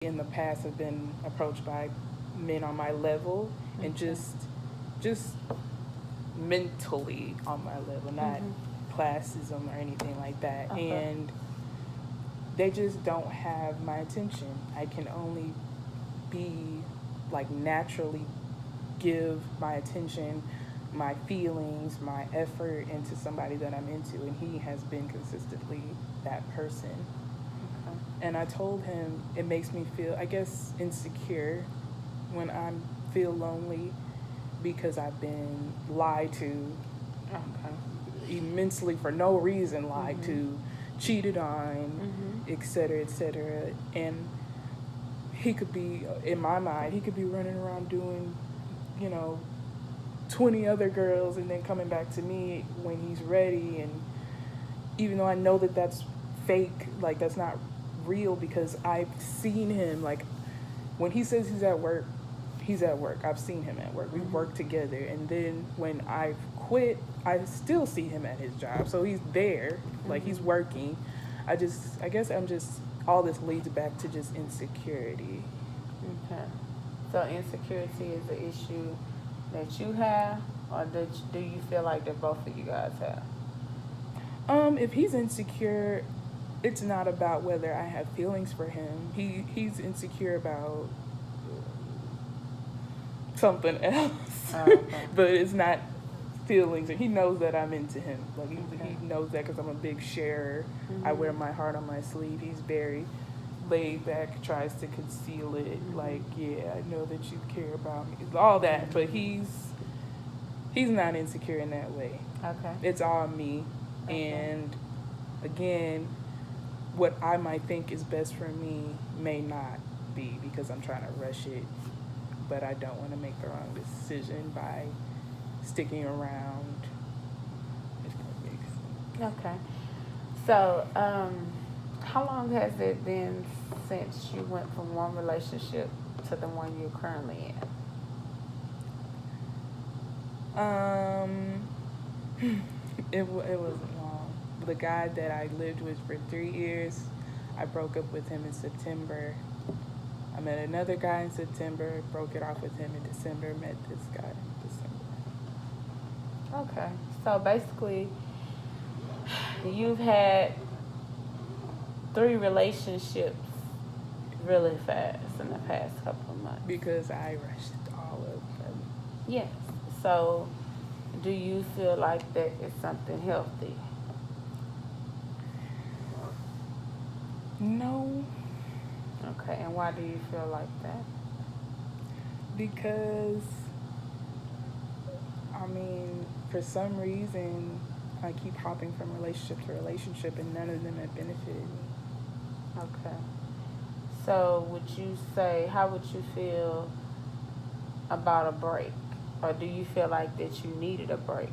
in the past have been approached by men on my level and Okay. just mentally on my level, not Mhm. classism or anything like that. Okay. And they just don't have my attention. I can only be like naturally give my attention, my feelings, my effort into somebody that I'm into, and he has been consistently that person. Okay. And I told him it makes me feel, I guess, insecure when I feel lonely because I've been lied to Okay. immensely for no reason, lied Mhm. to, cheated on, Mhm. etc., etc. And he could be, in my mind, he could be running around doing, you know, 20 other girls and then coming back to me when he's ready. And even though I know that that's fake, like that's not real because I've seen him, like when he says he's at work, he's at work. I've seen him at work. We've Mhm. worked together. And then when I've quit, I still see him at his job. So he's there, like he's Mhm. working. I guess I'm just, all this leads back to just insecurity. Okay. So insecurity is the issue that you have, or do you feel like that both of you guys have? If he's insecure, it's not about whether I have feelings for him. He's insecure about something else, Oh, okay. but it's not feelings. He knows that I'm into him. Like Okay. he knows that because I'm a big sharer. I wear Mhm. my heart on my sleeve. He's very laid back, tries to conceal it. Mhm. Like, yeah, I know that you care about me, all that. But Mhm. he's not insecure in that way. Okay. It's all me. Okay. And again, what I might think is best for me may not be because I'm trying to rush it, but I don't want to make the wrong decision by sticking around. If that makes sense. Okay. So, how long has it been since you went from one relationship to the one you're currently Um, it wasn't long. The guy that I lived with for 3 years, I broke up with him in September. I met another guy in September, broke it off with him in December, met this guy in December. in? Okay. So basically, you've had three relationships really fast in the past couple of months. Because I rushed all of them. Yes. So, do you feel like that is something healthy? No, Okay. And why do you feel like that? because I mean, for some reason, I keep hopping from relationship to relationship, and none of them have benefited me. Okay. So, would you say, how would you feel about a break? Or do you feel like that you needed a break?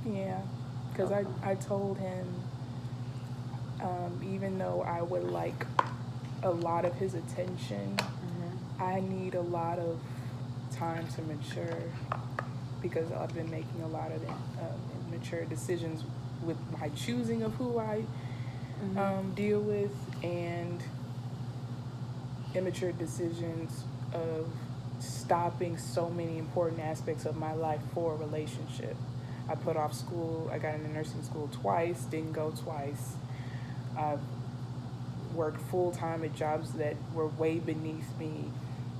Yeah, because Okay. I told him, even though I would like a lot of his attention, Mhm. I need a lot of time to mature because I've been making a lot of immature decisions with my choosing of who I Mhm. deal with and immature decisions of stopping so many important aspects of my life for a relationship. I put off school. I got into nursing school twice, didn't go twice. I've worked full time at jobs that were way beneath me.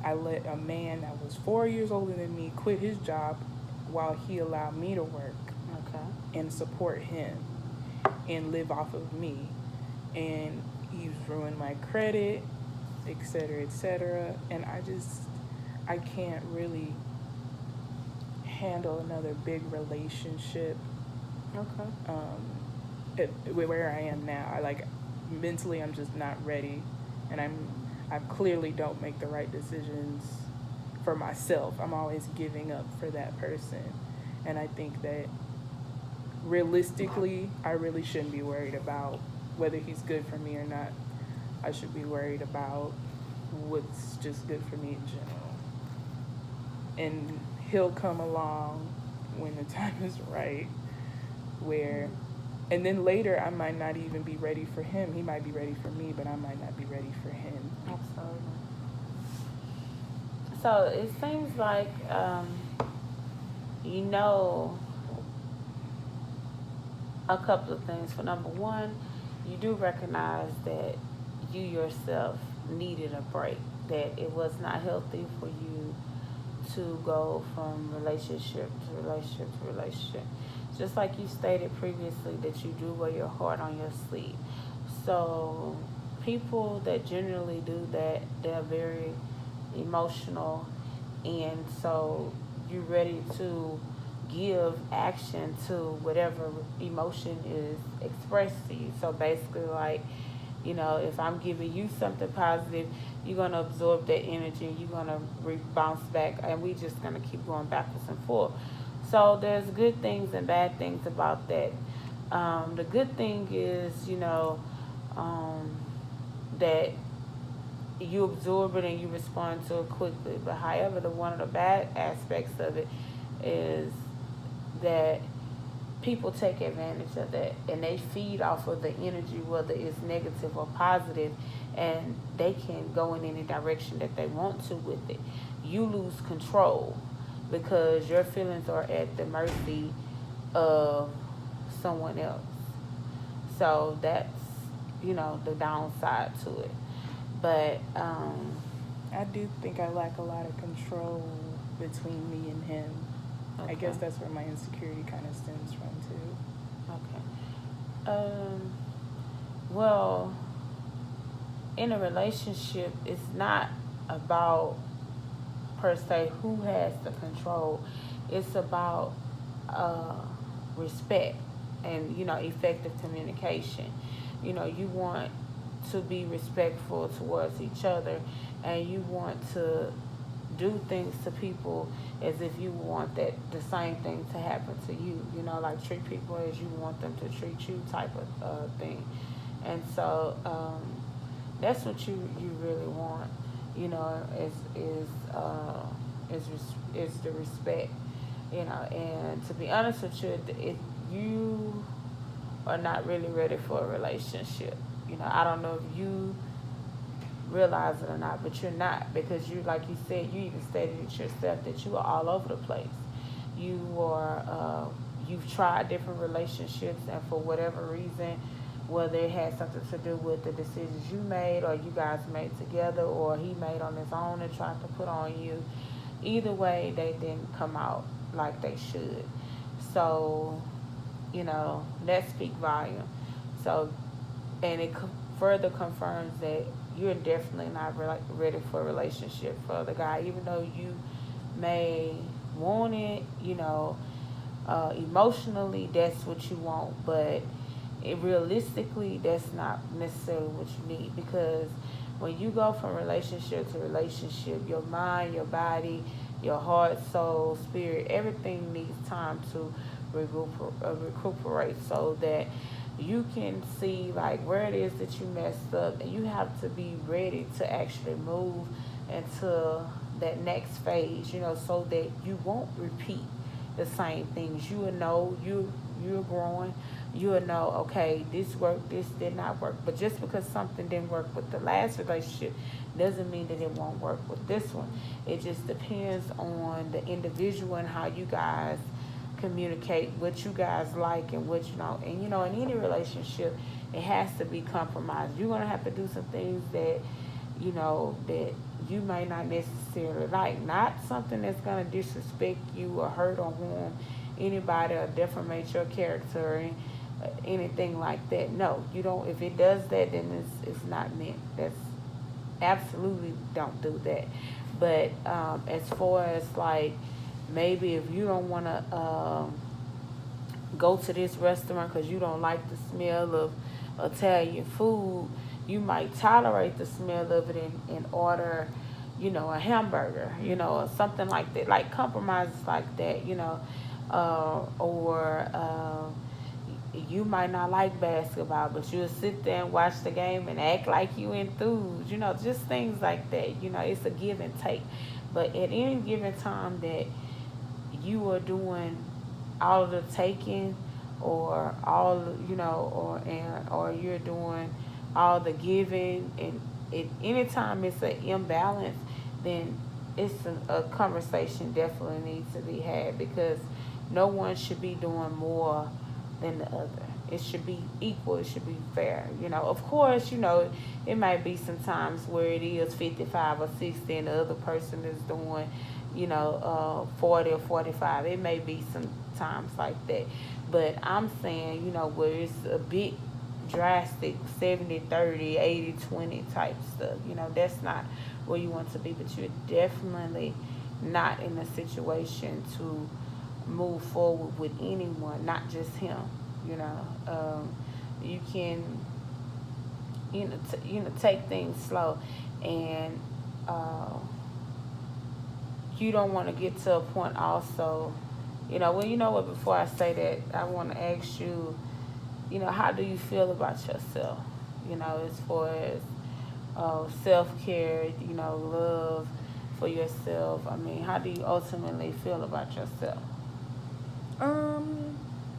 I let a man that was 4 years older than me quit his job while he allowed me to work Okay. and support him and live off of me. And he's ruined my credit, etc., etc. And I can't really handle another big relationship Okay. um, where I am now. I like mentally, I'm just not ready, and I clearly don't make the right decisions for myself. I'm always giving up for that person, and I think that realistically, I really shouldn't be worried about whether he's good for me or not. I should be worried about what's just good for me in general. And he'll come along when the time is right, where Mhm. And then later, I might not even be ready for him. He might be ready for me, but I might not be ready for him. Absolutely. So it seems like, you know, a couple of things. For number one, you do recognize that you yourself needed a break, that it was not healthy for you to go from relationship to relationship to relationship. Just like you stated previously that you do wear your heart on your sleeve. So people that generally do that, they're very emotional, and so you're ready to give action to whatever emotion is expressed to you. So basically, like, you know, if I'm giving you something positive, you're going to absorb that energy, you're going to bounce back, and we just going to keep going backwards and forth. So there's good things and bad things about that. The good thing is, you know, that you absorb it and you respond to it quickly. But however, one of the bad aspects of it is that people take advantage of that, and they feed off of the energy, whether it's negative or positive, and they can go in any direction that they want to with it. You lose control because your feelings are at the mercy of someone else. So that's, you know, the downside to it. But I do think I lack a lot of control between me and him. Okay. I guess that's where my insecurity kind of stems from too. Okay. Well, in a relationship, it's not about per se who has the control. It's about respect and, you know, effective communication. You know, you want to be respectful towards each other, and you want to do things to people as if you want that the same thing to happen to you. You know, like treat people as you want them to treat you, type of thing. And so that's what you really want. You know, is the respect. You know, and to be honest with you, if you are not really ready for a relationship, you know, I don't know if you realize it or not, but you're not, because you, like you said, you even stated it yourself that you are all over the place. You are, you've tried different relationships, and for whatever reason, whether it had something to do with the decisions you made or you guys made together or he made on his own and tried to put on you, either way, they didn't come out like they should. So, you know, that speaks volume. So, and it further confirms that you're definitely not ready for a relationship for the guy, even though you may want it, you know, emotionally that's what you want, but realistically that's not necessarily what you need, because when you go from relationship to relationship, your mind, your body, your heart, soul, spirit, everything needs time to recuperate so that you can see like where it is that you messed up, and you have to be ready to actually move into that next phase, you know, so that you won't repeat the same things. You will know you're growing. You will know, okay, this worked, this did not work. But just because something didn't work with the last relationship doesn't mean that it won't work with this one. It just depends on the individual and how you guys communicate, what you guys like and what you know. And you know, in any relationship, it has to be compromised. You're gonna have to do some things that, you know, that you may not necessarily like. Not something that's gonna disrespect you or hurt or harm anybody or defamate your character or anything like that. No, you don't. If it does that, then it's not meant. That's absolutely, don't do that. But as far as like, maybe if you don't want to go to this restaurant because you don't like the smell of Italian food, you might tolerate the smell of it and order, you know, a hamburger, you know, or something like that. Like compromises like that, you know, or you might not like basketball, but you'll sit there and watch the game and act like you enthused, you know, just things like that. You know, it's a give and take. But at any given time that you are doing all of the taking or all, or you're doing all the giving, and anytime it's an imbalance, then it's a conversation definitely needs to be had, because no one should be doing more than the other. It should be equal. It should be fair. Of course, it might be some times where it is 55 or 60 and the other person is doing, 40 or 45. It may be some times like that. But I'm saying, where it's a big drastic 70-30, 80-20 type stuff, that's not where you want to be. But you're definitely not in a situation to move forward with anyone, not just him. You can take things slow, and you don't want to get to a point also, what, before I say that, I want to ask you, how do you feel about yourself, as far as self-care, love for yourself. I mean, how do you ultimately feel about yourself?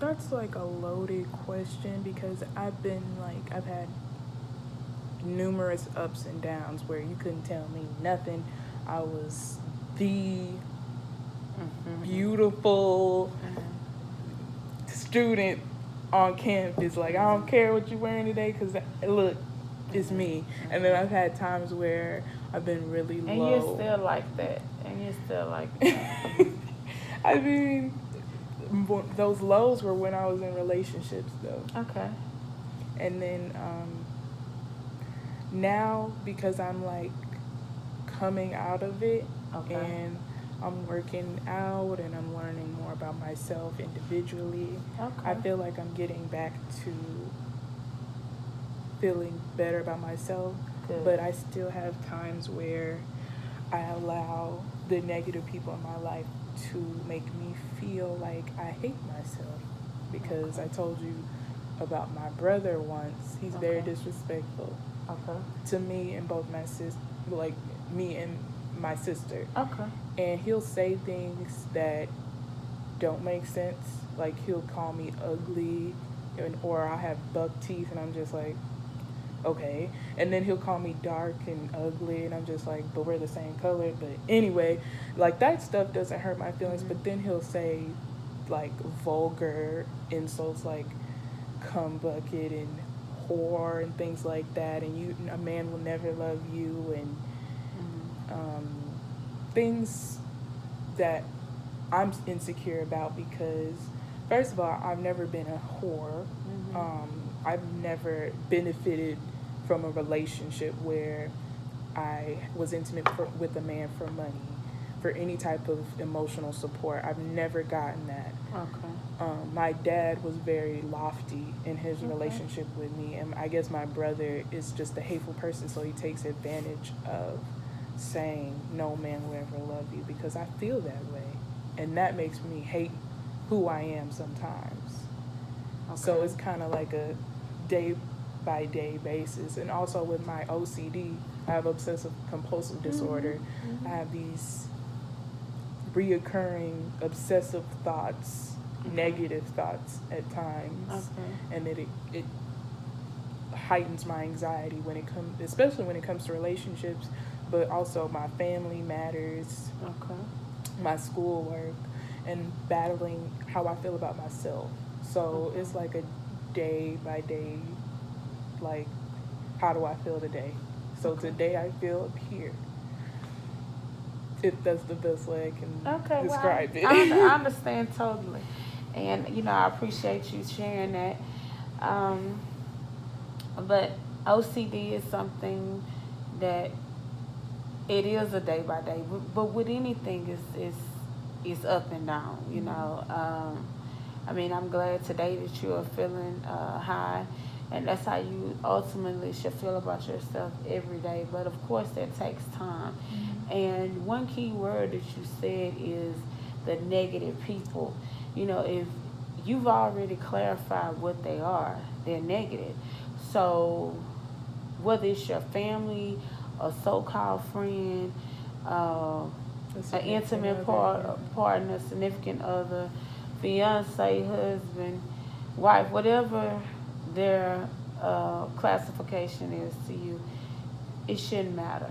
That's like a loaded question, because I've had numerous ups and downs where you couldn't tell me nothing. I was the beautiful student on campus. Like, I don't care what you're wearing today, because look, it's me. And then I've had times where I've been really low. And you're still like that. I mean, those lows were when I was in relationships, though. Okay. And then now, because I'm like coming out of it, okay, and I'm working out and I'm learning more about myself individually, okay, I feel like I'm getting back to feeling better about myself. good. But I still have times where I allow the negative people in my life to make me feel like I hate myself, because I told you about my brother once. He's very disrespectful to me and both my sis, like me and my sister. Okay. And he'll say things that don't make sense. Like, he'll call me ugly, or I have buck teeth, and I'm just like, okay. And then he'll call me dark and ugly, and I'm just like, but we're the same color. But anyway, like, that stuff doesn't hurt my feelings. But then he'll say like vulgar insults, like cum bucket and whore and things like that, and a man will never love you, and things that I'm insecure about, because first of all, I've never been a whore. I've never benefited from a relationship where I was intimate with a man for money, for any type of emotional support. I've never gotten that. My dad was very lofty in his relationship with me, and I guess my brother is just a hateful person, so he takes advantage of saying no man will ever love you, because I feel that way, and that makes me hate who I am sometimes. So it's kind of like a day by day basis. And also with my OCD, I have obsessive compulsive disorder. I have these reoccurring obsessive thoughts, negative thoughts at times, and it heightens my anxiety when it comes, especially when it comes to relationships, but also my family matters, my schoolwork, and battling how I feel about myself. So it's like a day by day, like, how do I feel today? So today I feel up here. If that's the best way I can describe it. I understand totally. And, I appreciate you sharing that. But OCD is something that it is a day by day. But with anything, it's up and down, I mean, I'm glad today that you are feeling high, and that's how you ultimately should feel about yourself every day. But of course, that takes time. And one key word that you said is the negative people. If you've already clarified what they are, they're negative. So whether it's your family, a so-called friend, an intimate partner, significant other, fiance, husband, wife, whatever their classification is to you, it shouldn't matter.